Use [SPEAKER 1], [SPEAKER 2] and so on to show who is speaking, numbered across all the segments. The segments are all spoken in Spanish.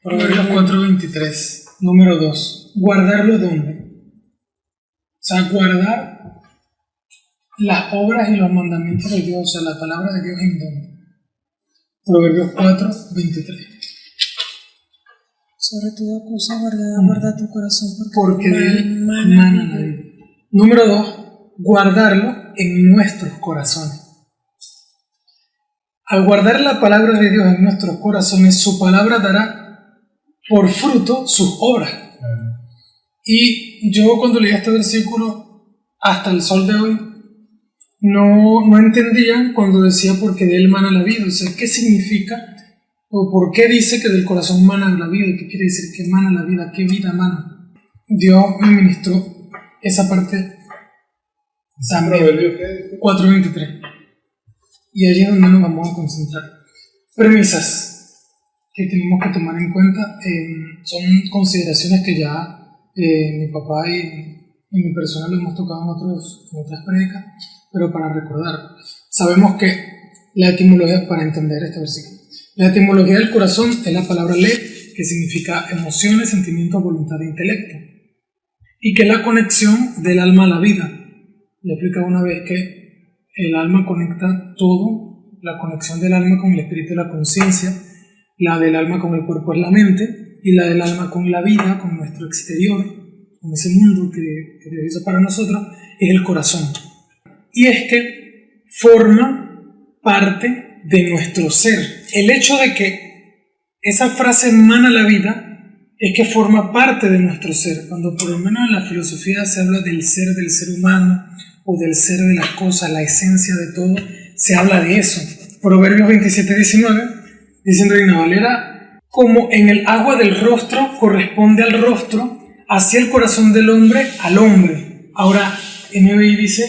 [SPEAKER 1] Proverbios 4:23, número 2. ¿Guardarlo dónde? O sea, guardar las obras y los mandamientos de Dios, o sea, la palabra de Dios en dónde. Proverbios 4:23.
[SPEAKER 2] Sobre toda cosa guardada, guarda tu corazón,
[SPEAKER 1] porque de él mana la vida. Número 2, guardarlo en nuestros corazones. Al guardar la palabra de Dios en nuestros corazones, su palabra dará por fruto sus obras. Y yo cuando leí este versículo, hasta el sol de hoy, no entendía cuando decía porque de él mana la vida. O sea, ¿qué significa? ¿O por qué dice que del corazón mana la vida? ¿Qué quiere decir que mana la vida? ¿Qué vida mana? Dios me ministró esa parte también. 4:23. Y allí es donde nos vamos a concentrar. Premisas que tenemos que tomar en cuenta son consideraciones que ya mi papá y mi persona lo hemos tocado en otras prédicas, pero para recordar, sabemos que la etimología, para entender este versículo, la etimología del corazón es la palabra lev, que significa emociones, sentimientos, voluntad e intelecto, y que es la conexión del alma a la vida. Le explica una vez que el alma conecta todo, la conexión del alma con el espíritu y la conciencia, la del alma con el cuerpo es la mente, y la del alma con la vida, con nuestro exterior, con ese mundo que Dios hizo para nosotros, es el corazón. Y es que forma parte de nuestro ser. El hecho de que esa frase emana la vida es que forma parte de nuestro ser. Cuando por lo menos en la filosofía se habla del ser humano o del ser de las cosas, la esencia de todo, se habla de eso. Proverbios 27:19 dice en Reina Valera: como en el agua del rostro corresponde al rostro, así el corazón del hombre al hombre. Ahora NBI dice: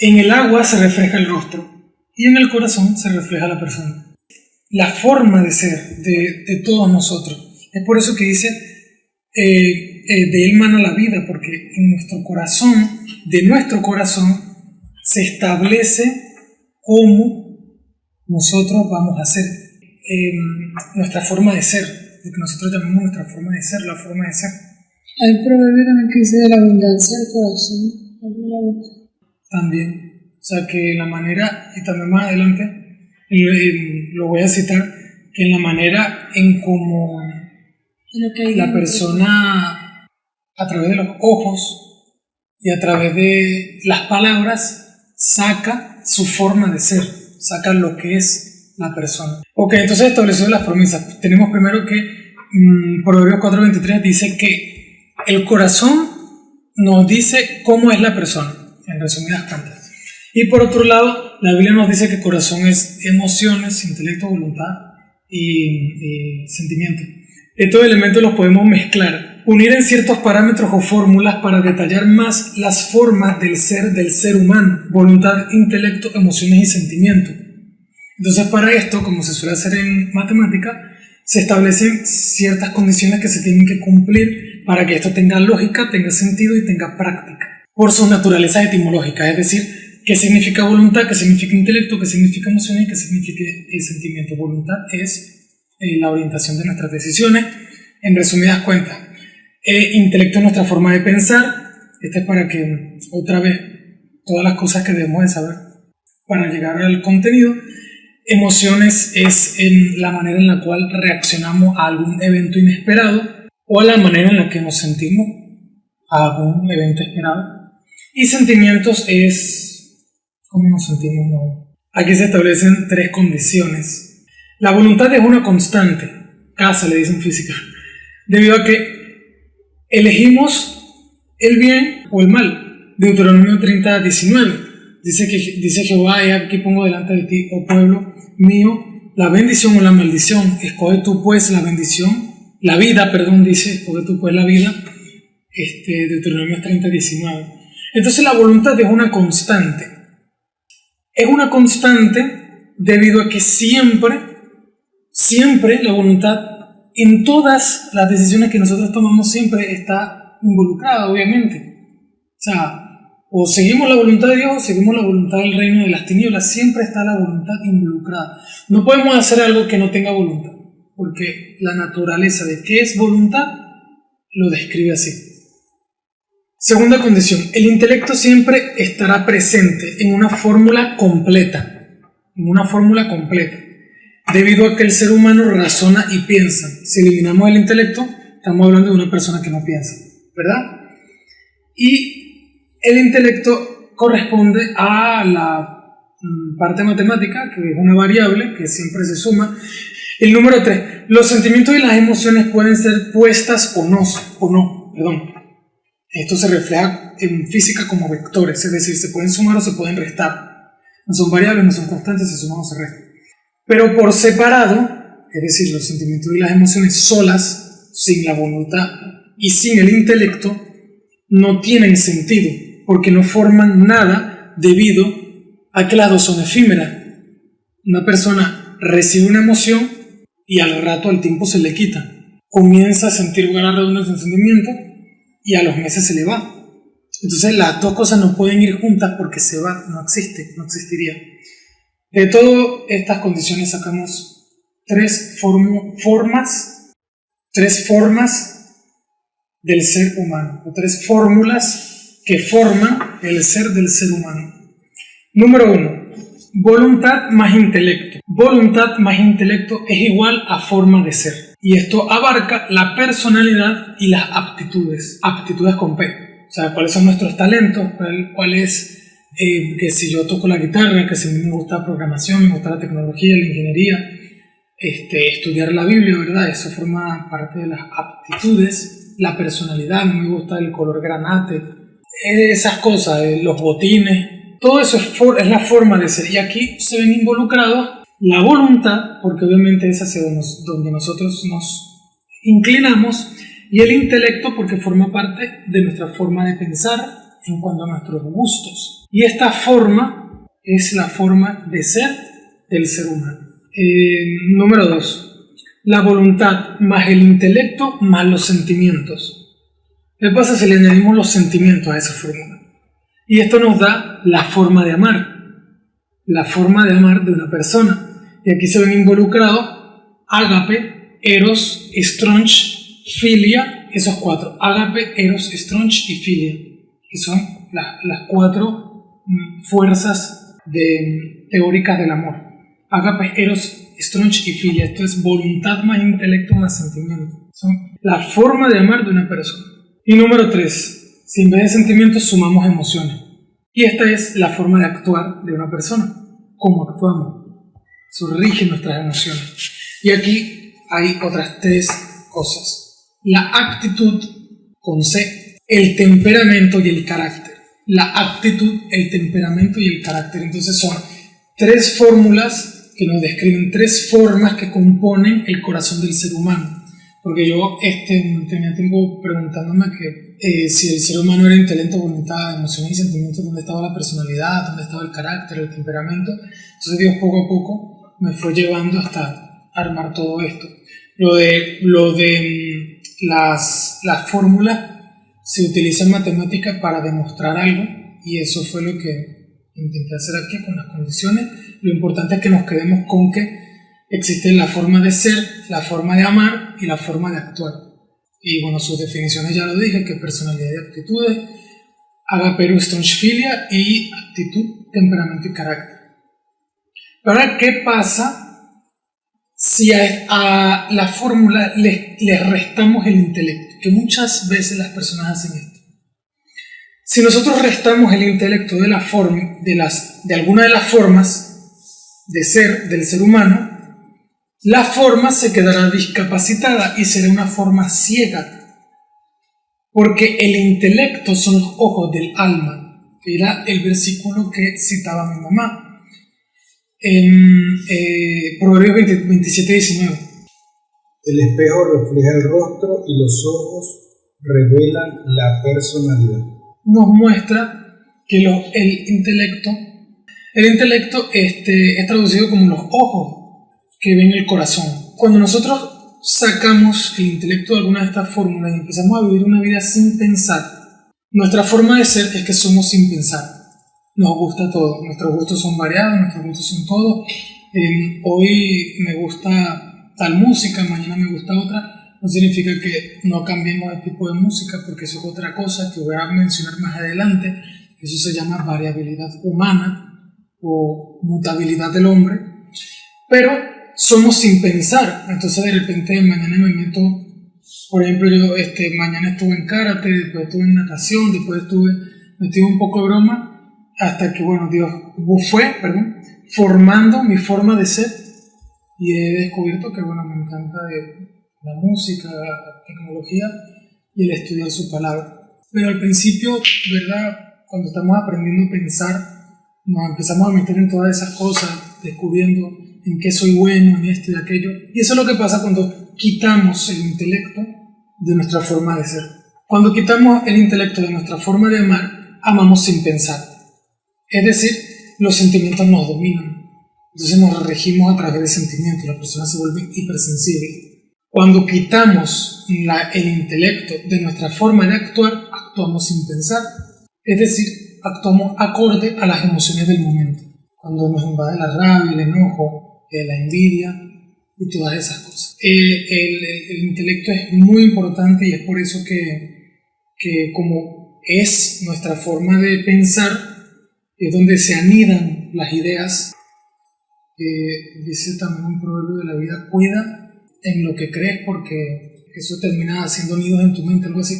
[SPEAKER 1] en el agua se refleja el rostro y en el corazón se refleja la persona. La forma de ser de todos nosotros. Es por eso que dice de él mana la vida, porque en nuestro corazón, de nuestro corazón, se establece cómo nosotros vamos a ser, nuestra forma de ser, lo que nosotros llamamos nuestra forma de ser, la forma de ser.
[SPEAKER 2] Hay un proverbio también que dice de la abundancia del corazón, abre la boca.
[SPEAKER 1] También. O sea, que la manera, y también más adelante lo voy a citar, que en la manera en cómo la persona, a través de los ojos y a través de las palabras, saca su forma de ser, saca lo que es la persona. Ok, entonces establecido las promesas. Tenemos primero que Proverbios 4:23 dice que el corazón nos dice cómo es la persona, en resumidas cuentas. Y por otro lado, la Biblia nos dice que corazón es emociones, intelecto, voluntad y sentimiento. Estos elementos los podemos mezclar, unir en ciertos parámetros o fórmulas para detallar más las formas del ser humano: voluntad, intelecto, emociones y sentimiento. Entonces, para esto, como se suele hacer en matemática, se establecen ciertas condiciones que se tienen que cumplir para que esto tenga lógica, tenga sentido y tenga práctica, por sus naturalezas etimológicas, es decir, qué significa voluntad, qué significa intelecto, qué significa emoción y qué significa sentimiento. Voluntad es la orientación de nuestras decisiones, en resumidas cuentas. Intelecto es nuestra forma de pensar. Este es para que, otra vez, todas las cosas que debemos de saber para llegar al contenido. Emociones es la manera en la cual reaccionamos a algún evento inesperado o a la manera en la que nos sentimos a algún evento esperado. Y sentimientos es cómo nos sentimos, ¿no? Aquí se establecen 3 condiciones. La voluntad es una constante, casa le dicen física, debido a que elegimos el bien o el mal. Deuteronomio 30:19 dice Jehová: he aquí pongo delante de ti, oh pueblo mío, la bendición o la maldición. Escoge tú pues la bendición, la vida, dice, escoge tú pues la vida. Deuteronomio 30:19. Entonces la voluntad es una constante. Es una constante debido a que siempre la voluntad, en todas las decisiones que nosotros tomamos, siempre está involucrada, obviamente. O sea, o seguimos la voluntad de Dios o seguimos la voluntad del reino de las tinieblas. Siempre está la voluntad involucrada. No podemos hacer algo que no tenga voluntad. porque la naturaleza de qué es voluntad lo describe así. Segunda condición, el intelecto siempre estará presente en una fórmula completa, debido a que el ser humano razona y piensa. Si eliminamos el intelecto, estamos hablando de una persona que no piensa, ¿verdad? Y el intelecto corresponde a la parte matemática, que es una variable que siempre se suma. El número 3, los sentimientos y las emociones pueden ser puestas o no. Esto se refleja en física como vectores, es decir, se pueden sumar o se pueden restar. No son variables, no son constantes, se suman o se restan. Pero por separado, es decir, los sentimientos y las emociones solas, sin la voluntad y sin el intelecto, no tienen sentido, porque no forman nada debido a que las dos son efímeras. Una persona recibe una emoción y al rato, al tiempo, se le quita. Comienza a sentir una redundancia en sentimiento y a los meses se le va. Entonces las dos cosas no pueden ir juntas porque se va, no existiría. De todas estas condiciones sacamos tres formas del ser humano, o tres fórmulas que forman el ser del ser humano. Número 1, voluntad más intelecto. Voluntad más intelecto es igual a forma de ser. Y esto abarca la personalidad y las aptitudes. Aptitudes con P. O sea, cuáles son nuestros talentos, cuál es, que si yo toco la guitarra, que si a mí me gusta programación, me gusta la tecnología, la ingeniería, estudiar la Biblia, ¿verdad? Eso forma parte de las aptitudes. La personalidad, a mí me gusta el color granate, esas cosas, los botines, todo eso es la forma de ser. Y aquí se ven involucrados la voluntad, porque obviamente es hacia donde nosotros nos inclinamos, y el intelecto, porque forma parte de nuestra forma de pensar en cuanto a nuestros gustos. Y esta forma es la forma de ser del ser humano. Número 2. La voluntad más el intelecto más los sentimientos. ¿Qué pasa si le añadimos los sentimientos a esa fórmula? Y esto nos da la forma de amar. La forma de amar de una persona. Y aquí se ven involucrados ágape, eros, stronch, filia, esos cuatro. Ágape, eros, stronch y filia, que son las cuatro fuerzas teóricas del amor. Ágape, eros, stronch y filia. Esto es voluntad más intelecto más sentimiento. Son la forma de amar de una persona. Y número 3, si en vez de sentimientos sumamos emociones. Y esta es la forma de actuar de una persona. ¿Cómo actuamos? Eso rige nuestras emociones. Y aquí hay otras 3 cosas. La actitud, con C, el temperamento y el carácter. La actitud, el temperamento y el carácter. Entonces son 3 fórmulas que nos describen 3 formas que componen el corazón del ser humano. Porque yo tenía tiempo preguntándome que si el ser humano era intelecto, voluntad, emociones y sentimientos, ¿dónde estaba la personalidad? ¿Dónde estaba el carácter, el temperamento? Entonces Dios poco a poco me fue llevando hasta armar todo esto. Lo de las fórmulas se utiliza en matemática para demostrar algo, y eso fue lo que intenté hacer aquí con las condiciones. Lo importante es que nos quedemos con que existe la forma de ser, la forma de amar y la forma de actuar. Y bueno, sus definiciones ya lo dije, que es personalidad y aptitudes, agape, stronch, filia, y actitud, temperamento y carácter. Ahora, ¿qué pasa si a la fórmula le restamos el intelecto? Que muchas veces las personas hacen esto. Si nosotros restamos el intelecto de alguna de las formas de ser del ser humano, la forma se quedará discapacitada y será una forma ciega, porque el intelecto son los ojos del alma, que era el versículo que citaba mi mamá en Proverbios 27:19.
[SPEAKER 3] El espejo refleja el rostro y los ojos revelan la personalidad.
[SPEAKER 1] Nos muestra que el intelecto es traducido como los ojos que ven el corazón. Cuando nosotros sacamos el intelecto de alguna de estas fórmulas y empezamos a vivir una vida sin pensar, nuestra forma de ser es que somos sin pensar. Nos gusta todo, nuestros gustos son variados, nuestros gustos son todos. Hoy me gusta tal música, mañana me gusta otra, no significa que no cambiemos el tipo de música, porque eso es otra cosa que voy a mencionar más adelante. Eso se llama variabilidad humana o mutabilidad del hombre, pero somos sin pensar. Entonces de repente mañana me meto, por ejemplo, yo mañana estuve en karate, después estuve en natación, después estuve metido un poco de broma, hasta que, bueno, Dios fue formando mi forma de ser, y he descubierto que, bueno, me encanta la música, la tecnología y el estudiar su palabra. Pero al principio, ¿verdad? Cuando estamos aprendiendo a pensar, nos empezamos a meter en todas esas cosas, descubriendo en qué soy bueno, en esto y aquello. Y eso es lo que pasa cuando quitamos el intelecto de nuestra forma de ser. Cuando quitamos el intelecto de nuestra forma de amar, amamos sin pensar. Es decir, los sentimientos nos dominan. Entonces nos regimos a través de sentimientos, la persona se vuelve hipersensible. Cuando quitamos el intelecto de nuestra forma de actuar, actuamos sin pensar. Es decir, actuamos acorde a las emociones del momento. Cuando nos invade la rabia, el enojo, la envidia y todas esas cosas. El intelecto es muy importante, y es por eso que como es nuestra forma de pensar, es donde se anidan las ideas. Dice también un proverbio de la vida: cuida en lo que crees, porque eso termina haciendo nidos en tu mente, algo así.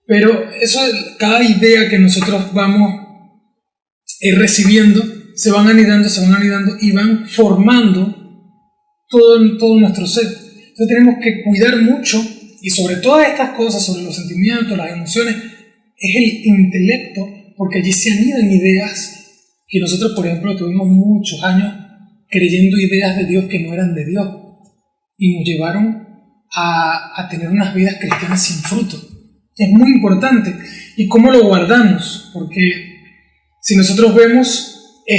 [SPEAKER 1] Pero eso, cada idea que nosotros vamos recibiendo, se van anidando y van formando todo nuestro ser. Entonces tenemos que cuidar mucho, y sobre todas estas cosas, sobre los sentimientos, las emociones, es el intelecto, porque allí se anidan ideas que nosotros, por ejemplo, tuvimos muchos años creyendo ideas de Dios que no eran de Dios, y nos llevaron a tener unas vidas cristianas sin fruto. Es muy importante. ¿Y cómo lo guardamos? Porque si nosotros vemos que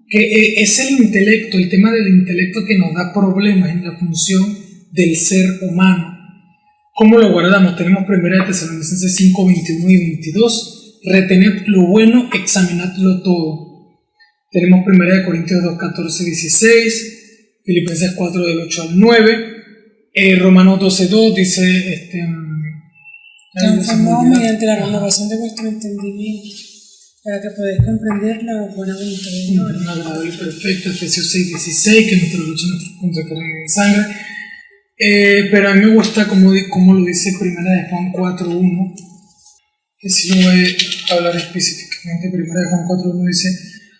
[SPEAKER 1] es el intelecto, el tema del intelecto, que nos da problemas en la función del ser humano. ¿Cómo lo guardamos? Tenemos 1 Tesalonicenses 5, 21 y 22. Retened lo bueno, examinadlo todo. Tenemos 1 Corintios 2, 14 y 16. Filipenses 4, del 8 al 9. Romanos 12, 2 dice...
[SPEAKER 2] transformados mediante la renovación de vuestro entendimiento, para que podáis comprender la buena voluntad de Dios.
[SPEAKER 1] Un agradable y perfecto. Efesios 6, 16, que nuestra lucha no es contra carne y sangre. Pero a mí me gusta como lo dice 1 Juan 4, 1, que si no voy a hablar específicamente. 1 Juan 4, 1 dice: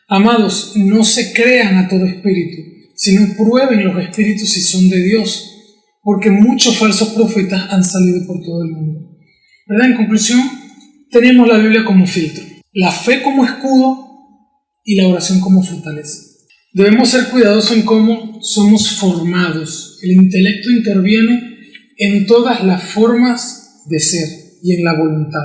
[SPEAKER 1] amados, no se crean a todo espíritu, sino prueben los espíritus si son de Dios, porque muchos falsos profetas han salido por todo el mundo. ¿Verdad? En conclusión, tenemos la Biblia como filtro, la fe como escudo y la oración como fortaleza. Debemos ser cuidadosos en cómo somos formados. El intelecto interviene en todas las formas de ser y en la voluntad.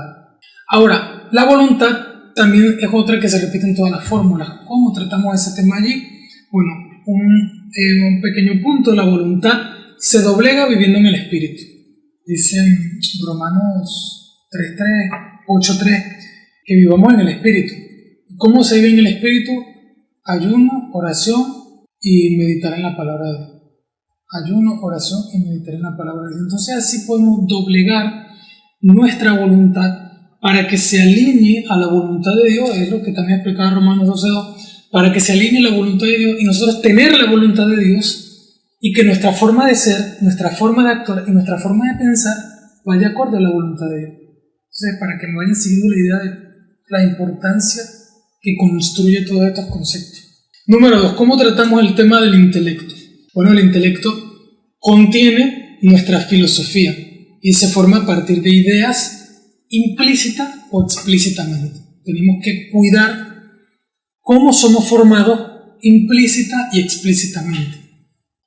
[SPEAKER 1] Ahora, la voluntad también es otra que se repite en todas las fórmulas. ¿Cómo tratamos ese tema allí? Bueno, un pequeño punto: la voluntad se doblega viviendo en el Espíritu. Dice en Romanos 3:3, 8:3, que vivamos en el Espíritu. ¿Cómo se vive en el Espíritu? Ayuno, oración y meditar en la palabra de Dios. Ayuno, oración y meditar en la palabra de Dios. Entonces así podemos doblegar nuestra voluntad para que se alinee a la voluntad de Dios. Es lo que también explicaba Romanos 12:2, para que se alinee la voluntad de Dios y nosotros tener la voluntad de Dios, y que nuestra forma de ser, nuestra forma de actuar y nuestra forma de pensar vaya acorde a la voluntad de Dios. Entonces, para que me vayan siguiendo la idea de la importancia que construye todos estos conceptos. Número 2. ¿Cómo tratamos el tema del intelecto? Bueno, el intelecto contiene nuestra filosofía y se forma a partir de ideas implícitas o explícitamente. Tenemos que cuidar cómo somos formados implícita y explícitamente.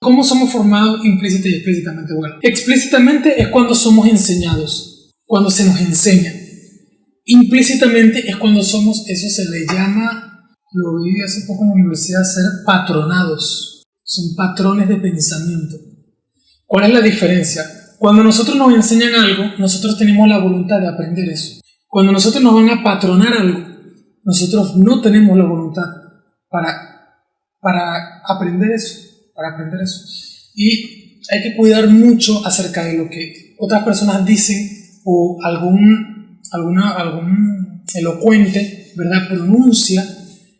[SPEAKER 1] ¿Cómo somos formados implícita y explícitamente? Bueno, explícitamente es cuando somos enseñados, cuando se nos enseña. Implícitamente es cuando somos, eso se le llama, lo vi hace poco en la universidad, ser patronados. Son patrones de pensamiento. ¿Cuál es la diferencia? Cuando nosotros nos enseñan algo, nosotros tenemos la voluntad de aprender eso. Cuando nosotros nos van a patronar algo, nosotros no tenemos la voluntad para aprender eso, para aprender eso. Y hay que cuidar mucho acerca de lo que otras personas dicen o algún elocuente, ¿verdad?, pronuncia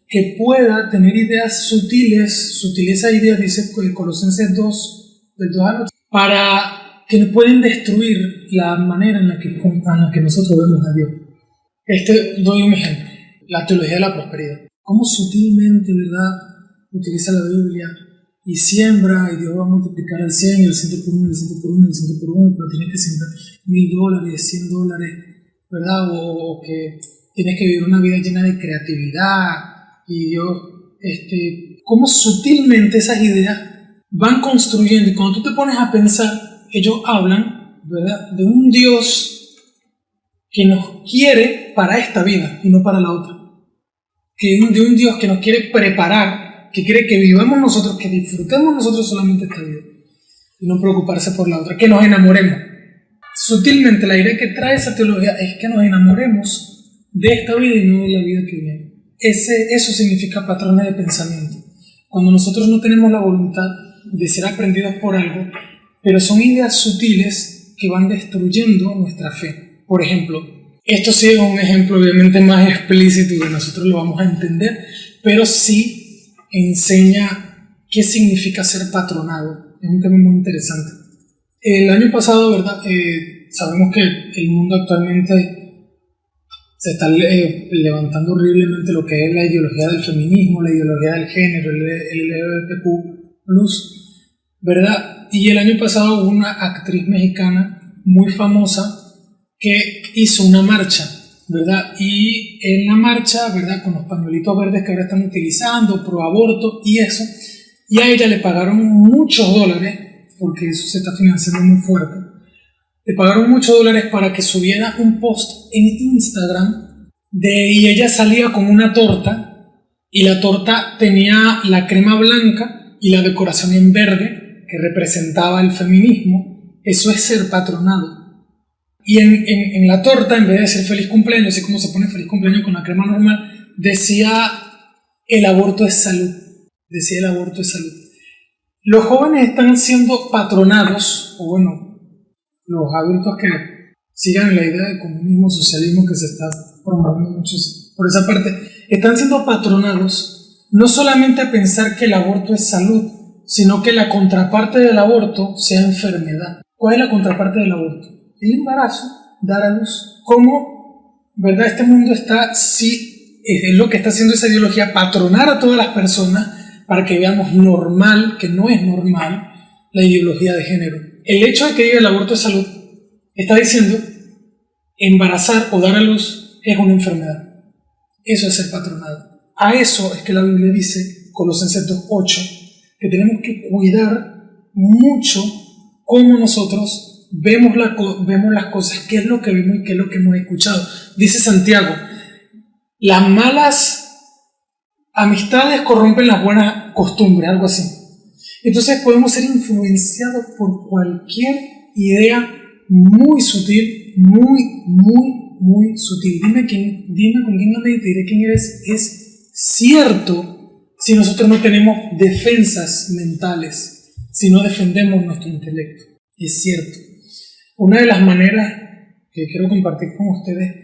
[SPEAKER 1] que pueda tener ideas sutiles, sutileza de ideas, dice Colosenses 2, del 2 al 8, para que pueden destruir la manera en la que nosotros vemos a Dios. Doy un ejemplo, la teología de la prosperidad. Cómo sutilmente, ¿verdad?, utiliza la Biblia y siembra, y Dios va a multiplicar el 100, el 100 por 1, el 100 por 1, el 100 por 1, pero tienes que sembrar $1,000, $100, ¿verdad? O que tienes que vivir una vida llena de creatividad, y Dios, cómo sutilmente esas ideas van construyendo, y cuando tú te pones a pensar, ellos hablan, ¿verdad?, de un Dios que nos quiere para esta vida y no para la otra, de un Dios que nos quiere preparar, que quiere que vivamos nosotros, que disfrutemos nosotros solamente esta vida y no preocuparse por la otra, que nos enamoremos. Sutilmente la idea que trae esa teología es que nos enamoremos de esta vida y no de la vida que viene. Eso significa patrones de pensamiento. Cuando nosotros no tenemos la voluntad de ser aprendidos por algo, pero son ideas sutiles que van destruyendo nuestra fe. Por ejemplo, esto sí es un ejemplo obviamente más explícito y que nosotros lo vamos a entender, pero sí enseña qué significa ser patronado. Es un tema muy interesante. El año pasado, ¿verdad?, sabemos que el mundo actualmente se está levantando horriblemente lo que es la ideología del feminismo, la ideología del género, el LGBTQ+, ¿verdad? Y el año pasado hubo una actriz mexicana muy famosa que hizo una marcha, ¿verdad? Y en la marcha, ¿verdad?, con los pañuelitos verdes que ahora están utilizando, pro aborto y eso, y a ella le pagaron muchos dólares, porque eso se está financiando muy fuerte, le pagaron muchos dólares para que subiera un post en Instagram y ella salía con una torta, y la torta tenía la crema blanca y la decoración en verde, que representaba el feminismo. Eso es ser patronado. Y en la torta, en vez de decir feliz cumpleaños, así como se pone feliz cumpleaños con la crema normal, decía el aborto es salud. Decía el aborto es salud. Los jóvenes están siendo patronados, o bueno, los adultos que sigan la idea de comunismo, socialismo que se está promoviendo mucho por esa parte, están siendo patronados no solamente a pensar que el aborto es salud, sino que la contraparte del aborto sea enfermedad. ¿Cuál es la contraparte del aborto? El embarazo, dar a luz. ¿Cómo, verdad? Este mundo está, sí, es lo que está haciendo esa ideología, patronar a todas las personas para que veamos normal, que no es normal, la ideología de género. El hecho de que diga el aborto es salud, está diciendo embarazar o dar a luz es una enfermedad. Eso es ser patronado. A eso es que la Biblia dice, Colosenses 2:8, que tenemos que cuidar mucho cómo nosotros vemos las cosas, qué es lo que vemos y qué es lo que hemos escuchado. Dice Santiago, las malas amistades corrompen las buenas costumbres, algo así. Entonces podemos ser influenciados por cualquier idea muy sutil, muy sutil. Dime con quién andas y te diré quién eres. Es cierto si nosotros no tenemos defensas mentales, si no defendemos nuestro intelecto. Es cierto. Una de las maneras que quiero compartir con ustedes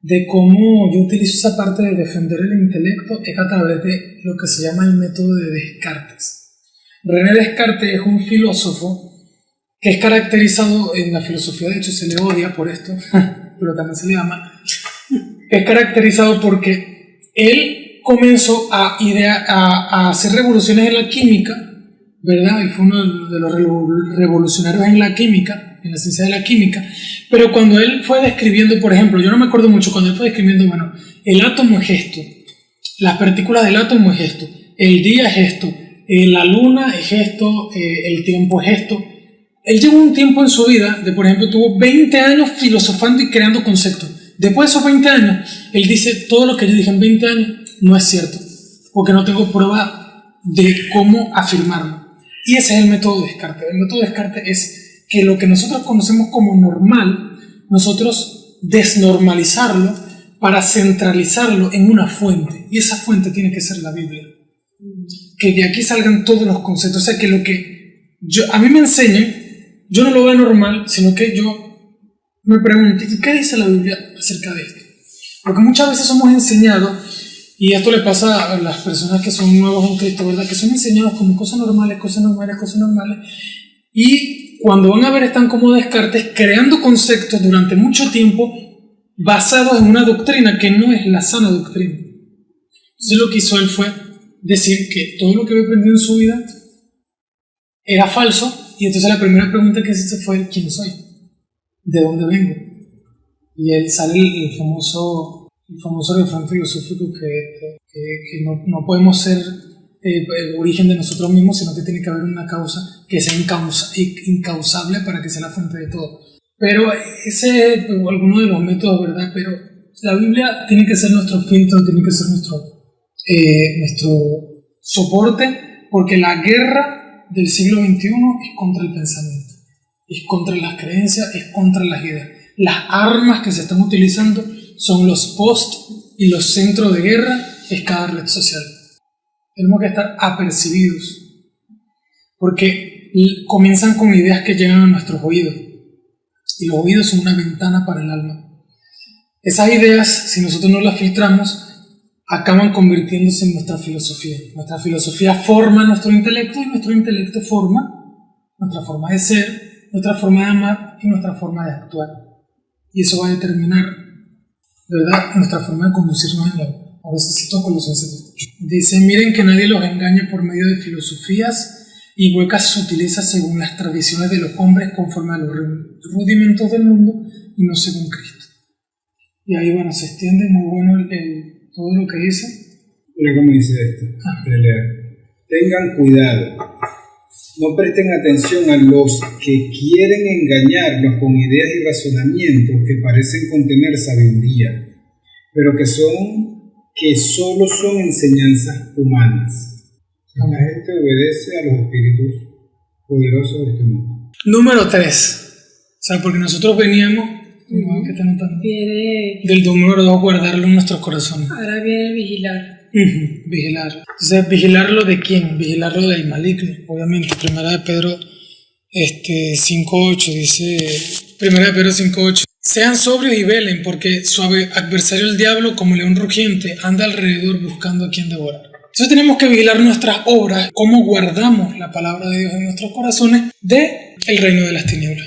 [SPEAKER 1] de cómo yo utilizo esa parte de defender el intelecto es a través de lo que se llama el método de Descartes. René Descartes es un filósofo que es caracterizado, en la filosofía de hecho se le odia por esto, pero también se le ama, es caracterizado porque él comenzó a hacer revoluciones en la química, ¿verdad? Y fue uno de los revolucionarios en la química, en la ciencia de la química, pero cuando él fue describiendo, por ejemplo, yo no me acuerdo mucho, cuando él fue describiendo, bueno, el átomo es esto, las partículas del átomo es esto, el día es esto, la luna es esto, el tiempo es esto. Él llevó un tiempo en su vida, por ejemplo, tuvo 20 años filosofando y creando conceptos. Después de esos 20 años, él dice, todo lo que yo dije en 20 años no es cierto, porque no tengo prueba de cómo afirmarlo. Y ese es el método de Descartes. El método de Descartes es que lo que nosotros conocemos como normal, nosotros desnormalizarlo para centralizarlo en una fuente. Y esa fuente tiene que ser la Biblia. Que de aquí salgan todos los conceptos. O sea, que lo que a mí me enseñan, yo no lo veo normal, sino que yo me pregunto, ¿y qué dice la Biblia acerca de esto? Porque muchas veces somos enseñados, y esto le pasa a las personas que son nuevos en Cristo, ¿verdad? Que son enseñados como cosas normales, y cuando van a ver están como Descartes, creando conceptos durante mucho tiempo basados en una doctrina que no es la sana doctrina. Entonces lo que hizo él fue decir que todo lo que había aprendido en su vida era falso, y entonces la primera pregunta que hizo fue: ¿quién soy? ¿De dónde vengo? Y él sale el famoso refrán filosófico que no podemos ser origen de nosotros mismos, sino que tiene que haber una causa que sea incausable para que sea la fuente de todo. Pero ese es alguno de los métodos, ¿verdad? Pero la Biblia tiene que ser nuestro filtro, tiene que ser nuestro soporte, porque la guerra del siglo XXI es contra el pensamiento, es contra las creencias, es contra las ideas. Las armas que se están utilizando son los posts, y los centros de guerra es cada red social. Tenemos que estar apercibidos, porque comienzan con ideas que llegan a nuestros oídos, y los oídos son una ventana para el alma. Esas ideas, si nosotros no las filtramos, acaban convirtiéndose en nuestra filosofía. Nuestra filosofía forma nuestro intelecto, y nuestro intelecto forma nuestra forma de ser, nuestra forma de amar y nuestra forma de actuar. Y eso va a determinar, ¿verdad?, nuestra forma de conducirnos en la vida. Ahora cito Colosenses 8. Dice: miren que nadie los engañe por medio de filosofías y huecas sutilezas según las tradiciones de los hombres, conforme a los rudimentos del mundo y no según Cristo. Y ahí, bueno, se extiende muy bueno todo lo que dice.
[SPEAKER 3] Mira cómo dice esto. De leer. Tengan cuidado. No presten atención a los que quieren engañarlos con ideas y razonamientos que parecen contener sabiduría, pero que solo son enseñanzas humanas. La gente obedece a los espíritus poderosos de este mundo.
[SPEAKER 1] Número 3. O sea, porque nosotros veníamos, ¿qué está notando? Del número 2, guardarlo en nuestros corazones.
[SPEAKER 2] Ahora viene vigilar.
[SPEAKER 1] Vigilar. Entonces, ¿vigilarlo de quién? Vigilarlo del maligno, obviamente. Primera de Pedro 5.8 dice, Primera de Pedro 5.8: sean sobrios y velen, porque su adversario el diablo, como león rugiente, anda alrededor buscando a quien devorar. Entonces tenemos que vigilar nuestras obras, cómo guardamos la palabra de Dios en nuestros corazones del reino de las tinieblas,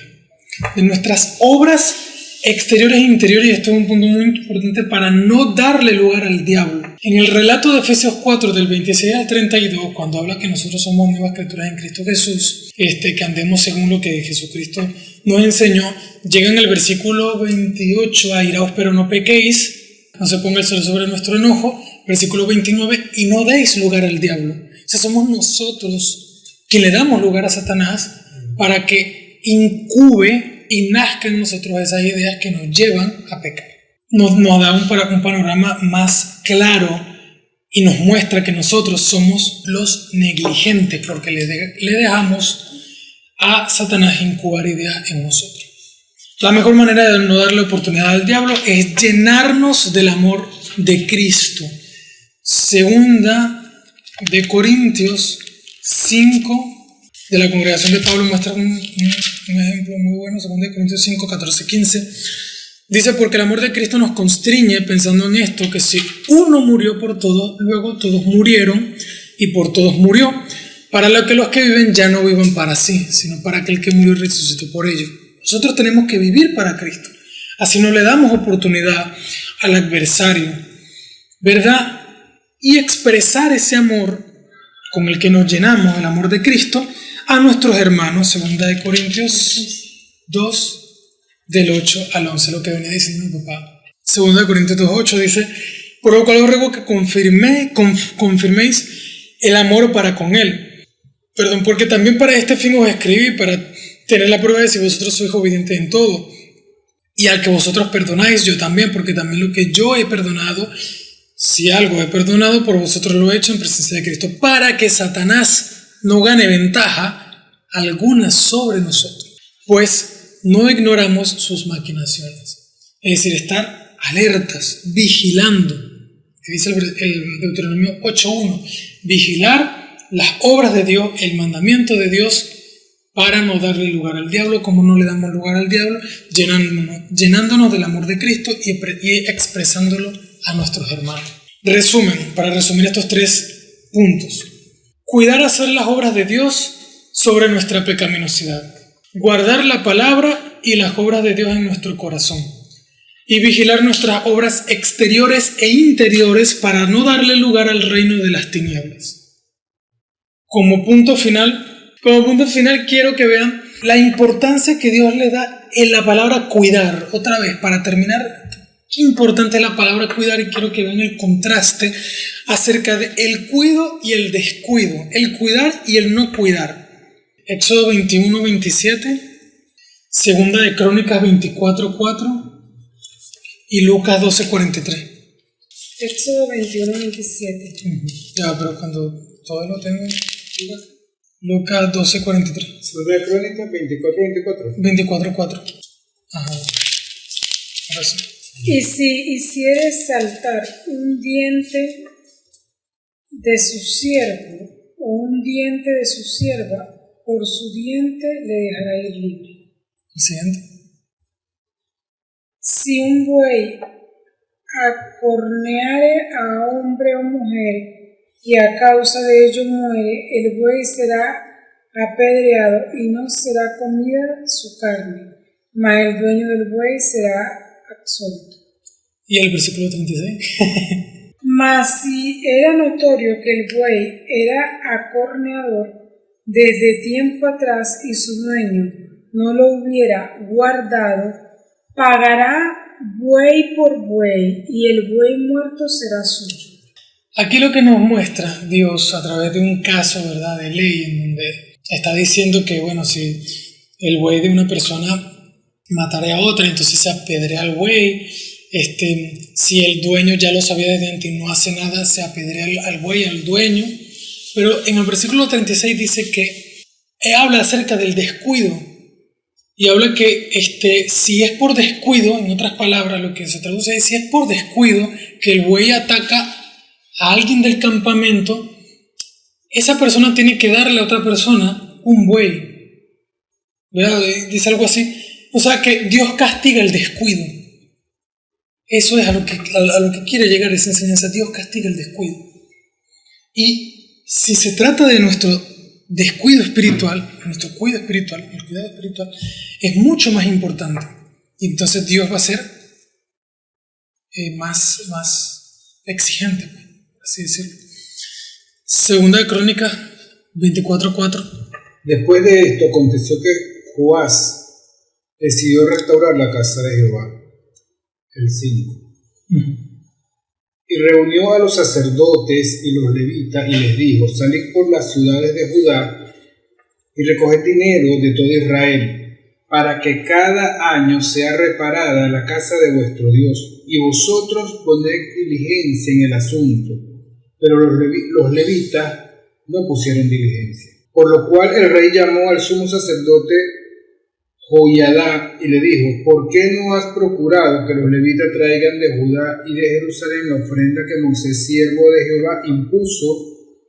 [SPEAKER 1] de nuestras obras exteriores e interiores. Y esto es un punto muy importante para no darle lugar al diablo. En el relato de Efesios 4 del 26 al 32, cuando habla que nosotros somos nuevas criaturas en Cristo Jesús, que andemos según lo que Jesucristo nos enseñó, llega en el versículo 28: airaos pero no pequéis, no se ponga el sol sobre nuestro enojo. Versículo 29: y no deis lugar al diablo. O sea, somos nosotros que le damos lugar a Satanás para que incube y nazca en nosotros esas ideas que nos llevan a pecar. Nos da un panorama más claro y nos muestra que nosotros somos los negligentes, porque le dejamos a Satanás incubar ideas en nosotros. La mejor manera de no darle oportunidad al diablo es llenarnos del amor de Cristo. Segunda de Corintios 5, de la congregación de Pablo, muestra un ejemplo muy bueno. Segunda de Corintios 5, 14, 15. Dice: porque el amor de Cristo nos constriñe, pensando en esto, que si uno murió por todos, luego todos murieron, y por todos murió, para que los que viven ya no vivan para sí, sino para aquel que murió y resucitó por ellos. Nosotros tenemos que vivir para Cristo. Así no le damos oportunidad al adversario, ¿verdad? Y expresar ese amor con el que nos llenamos, el amor de Cristo, a nuestros hermanos. Segunda de Corintios 2, del 8 al 11, lo que venía diciendo mi papá. Segunda de Corintios 2, 8 dice: por lo cual os ruego que confirméis el amor para con él. Perdón, porque también para este fin os escribí, para tener la prueba de si vosotros sois obedientes en todo. Y al que vosotros perdonáis, yo también, porque también lo que yo he perdonado, si algo he perdonado, por vosotros lo he hecho en presencia de Cristo, para que Satanás no gane ventaja alguna sobre nosotros, pues no ignoramos sus maquinaciones. Es decir, estar alertas, vigilando. Que dice el Deuteronomio 8.1: vigilar las obras de Dios, el mandamiento de Dios, para no darle lugar al diablo. Como no le damos lugar al diablo, llenándonos del amor de Cristo y expresándolo a nuestros hermanos. Resumen, para resumir estos 3 puntos. Cuidar hacer las obras de Dios sobre nuestra pecaminosidad. Guardar la palabra y las obras de Dios en nuestro corazón. Y vigilar nuestras obras exteriores e interiores para no darle lugar al reino de las tinieblas. Como punto final quiero que vean la importancia que Dios le da en la palabra cuidar. Otra vez, para terminar, qué importante es la palabra cuidar, y quiero que vean el contraste acerca del cuido y el descuido, el cuidar y el no cuidar. Éxodo 21:27, Segunda de Crónicas 24:4 y Lucas 12:43.
[SPEAKER 2] Éxodo 21:27.
[SPEAKER 1] Ya, pero cuando todo lo tengo, Lucas 12:43.
[SPEAKER 3] Segunda de Crónicas 24:24.
[SPEAKER 1] 24:4. Ajá. Ahora sí.
[SPEAKER 2] Y si hicieres saltar un diente de su siervo o un diente de su sierva, por su diente le dejará ir libre.
[SPEAKER 1] El siguiente.
[SPEAKER 2] Si un buey acorneare a hombre o mujer y a causa de ello muere, el buey será apedreado y no será comida su carne, mas el dueño del buey será absuelto.
[SPEAKER 1] ¿Y el versículo 36?
[SPEAKER 2] Mas si era notorio que el buey era acorneador desde tiempo atrás y su dueño no lo hubiera guardado, pagará buey por buey y el buey muerto será suyo.
[SPEAKER 1] Aquí lo que nos muestra Dios a través de un caso, ¿verdad?, de ley, en donde está diciendo que, bueno, si el buey de una persona matara a otra, entonces se apedrea al buey. Si el dueño ya lo sabía desde antes y no hace nada, se apedrea al buey, al dueño. Pero en el versículo 36 dice que habla acerca del descuido y habla que si es por descuido, en otras palabras lo que se traduce es, si es por descuido que el buey ataca a alguien del campamento, esa persona tiene que darle a otra persona un buey, ¿verdad? Dice algo así. O sea que Dios castiga el descuido. Eso es a lo que quiere llegar esa enseñanza. Dios castiga el descuido. Y si se trata de nuestro descuido espiritual, nuestro cuidado espiritual, el cuidado espiritual es mucho más importante. Y entonces Dios va a ser más exigente, por así decirlo. Segunda de Crónicas 24:4.
[SPEAKER 3] Después de esto aconteció que Joás decidió restaurar la casa de Jehová. El 5. Y reunió a los sacerdotes y los levitas y les dijo: salid por las ciudades de Judá y recoged dinero de todo Israel, para que cada año sea reparada la casa de vuestro Dios, y vosotros poned diligencia en el asunto. Pero los levitas no pusieron diligencia. Por lo cual el rey llamó al sumo sacerdote Joiada y le dijo: ¿por qué no has procurado que los levitas traigan de Judá y de Jerusalén la ofrenda que Moisés, siervo de Jehová, impuso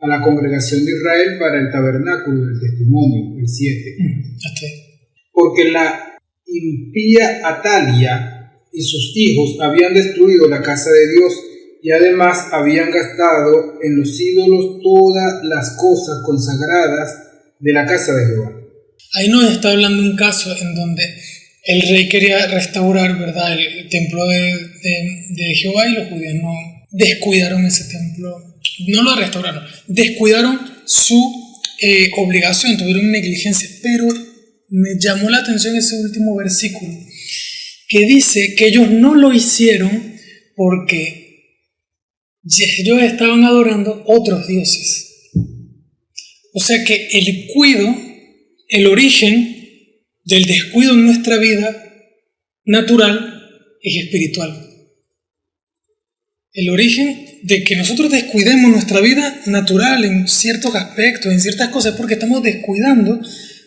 [SPEAKER 3] a la congregación de Israel para el tabernáculo del testimonio? El 7. Porque la impía Atalia y sus hijos habían destruido la casa de Dios y además habían gastado en los ídolos todas las cosas consagradas de la casa de Jehová.
[SPEAKER 1] Ahí nos está hablando un caso en donde el rey quería restaurar, ¿verdad?, el templo de Jehová, y los judíos no descuidaron ese templo, no lo restauraron, descuidaron su obligación, tuvieron negligencia. Pero me llamó la atención ese último versículo que dice que ellos no lo hicieron porque ellos estaban adorando otros dioses. O sea que el origen del descuido en nuestra vida natural es espiritual. El origen de que nosotros descuidemos nuestra vida natural en ciertos aspectos, en ciertas cosas, porque estamos descuidando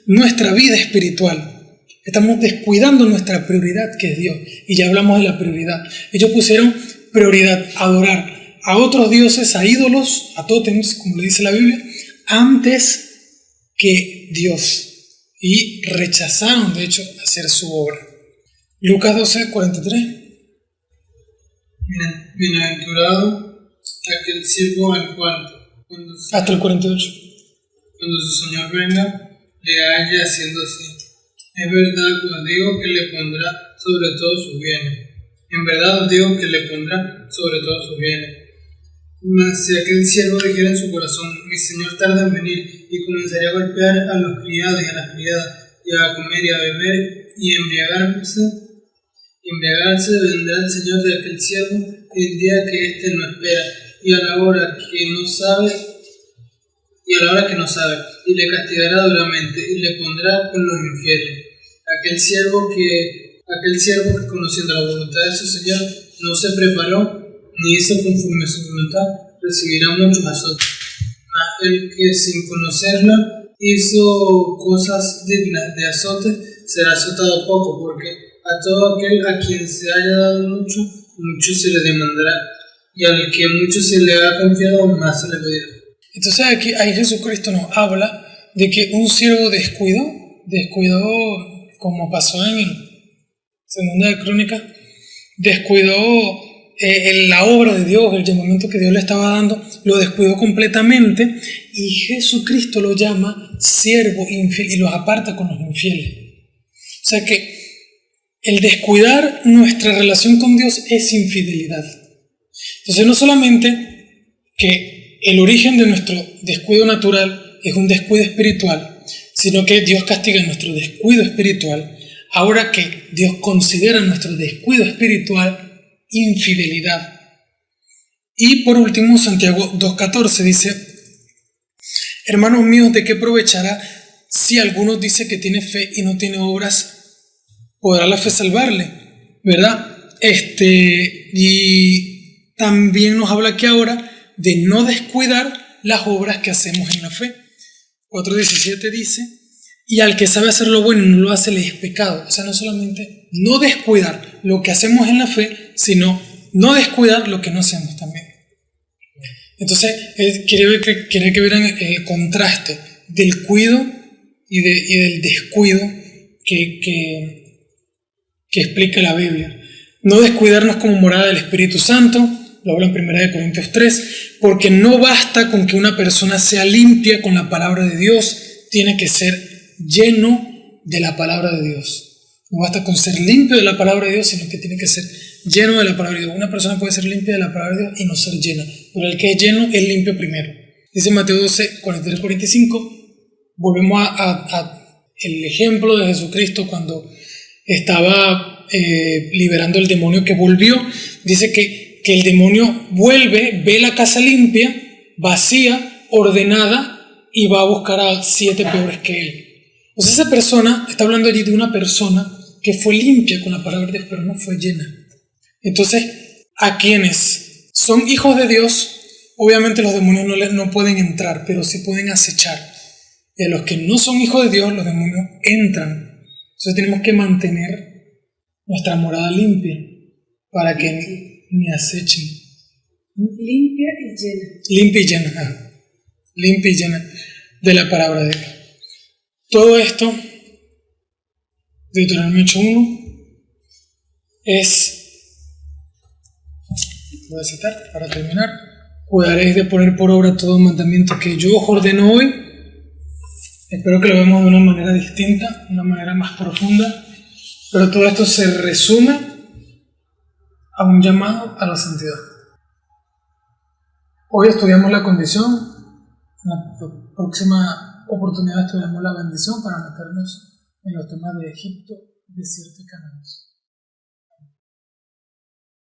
[SPEAKER 1] nuestra vida espiritual. Estamos descuidando nuestra prioridad, que es Dios. Y ya hablamos de la prioridad. Ellos pusieron prioridad, adorar a otros dioses, a ídolos, a tótems, como le dice la Biblia, antes que Dios. Y rechazaron, de hecho, hacer su obra. Lucas 12:43.
[SPEAKER 4] Bienaventurado aquel siervo al cual,
[SPEAKER 1] Hasta el 48.
[SPEAKER 4] cuando su Señor venga, le halle haciendo así. Es verdad, os digo que le pondrá sobre todos sus bienes. En verdad os digo que le pondrá sobre todos sus bienes. Mas si aquel siervo dijera en su corazón, mi Señor tarda en venir, y comenzaría a golpear a los criados y a las criadas, y a comer y a beber, y embriagarse, vendrá el Señor de aquel siervo el día que éste no espera, y a la hora que no sabe, y le castigará duramente, y le pondrá con los infieles. Aquel siervo que conociendo la voluntad de su Señor no se preparó, ni hizo conforme a su voluntad, recibirá muchos azotes. Mas el que sin conocerla hizo cosas dignas de azote, será azotado poco, porque a todo aquel a quien se haya dado mucho, mucho se le demandará, y al que mucho se le ha confiado, más se le pedirá.
[SPEAKER 1] Entonces aquí ahí Jesucristo nos habla de que un siervo descuidó como pasó en el Segunda de Crónicas, descuidó la obra de Dios, el llamamiento que Dios le estaba dando, lo descuidó completamente, y Jesucristo lo llama siervo infiel y los aparta con los infieles. O sea que el descuidar nuestra relación con Dios es infidelidad. Entonces no solamente que el origen de nuestro descuido natural es un descuido espiritual, sino que Dios castiga nuestro descuido espiritual. Ahora que Dios considera nuestro descuido espiritual infidelidad. Y por último, Santiago 2:14 dice: hermanos míos, ¿de qué aprovechará si alguno dice que tiene fe y no tiene obras? ¿Podrá la fe salvarle? ¿Verdad? Y también nos habla aquí ahora de no descuidar las obras que hacemos en la fe. 4:17 dice: y al que sabe hacer lo bueno y no lo hace, le es pecado. O sea, no solamente no descuidar lo que hacemos en la fe, sino no descuidar lo que no hacemos también. Entonces, quiere que vean el contraste del cuido y del descuido que explica la Biblia. No descuidarnos como morada del Espíritu Santo, lo habla en 1 Corintios 3, porque no basta con que una persona sea limpia con la palabra de Dios, tiene que ser lleno de la palabra de Dios. No basta con ser limpio de la palabra de Dios, sino que tiene que ser lleno de la palabra de Dios. Una persona puede ser limpia de la palabra de Dios y no ser llena, pero el que es lleno es limpio primero. Dice Mateo 12:43-45, volvemos a el ejemplo de Jesucristo cuando estaba liberando el demonio que volvió. Dice que el demonio vuelve, ve la casa limpia, vacía, ordenada, y va a buscar a 7 peores que él. Entonces esa persona, está hablando allí de una persona que fue limpia con la palabra de Dios, pero no fue llena. Entonces, a quienes son hijos de Dios, obviamente los demonios no pueden entrar, pero sí pueden acechar. Y a los que no son hijos de Dios, los demonios entran. Entonces tenemos que mantener nuestra morada limpia para que ni acechen.
[SPEAKER 2] Limpia y llena.
[SPEAKER 1] Limpia y llena. Limpia y llena de la palabra de Dios. Todo esto, Deuteronomio 8:1, voy a citar para terminar: cuidaréis de poner por obra todo mandamiento que yo os ordeno hoy. Espero que lo veamos de una manera distinta, de una manera más profunda, pero todo esto se resume a un llamado a la santidad. Hoy estudiamos la condición, en la próxima oportunidad estudiamos la bendición para meternos en los temas de Egipto, desierto y Canaán.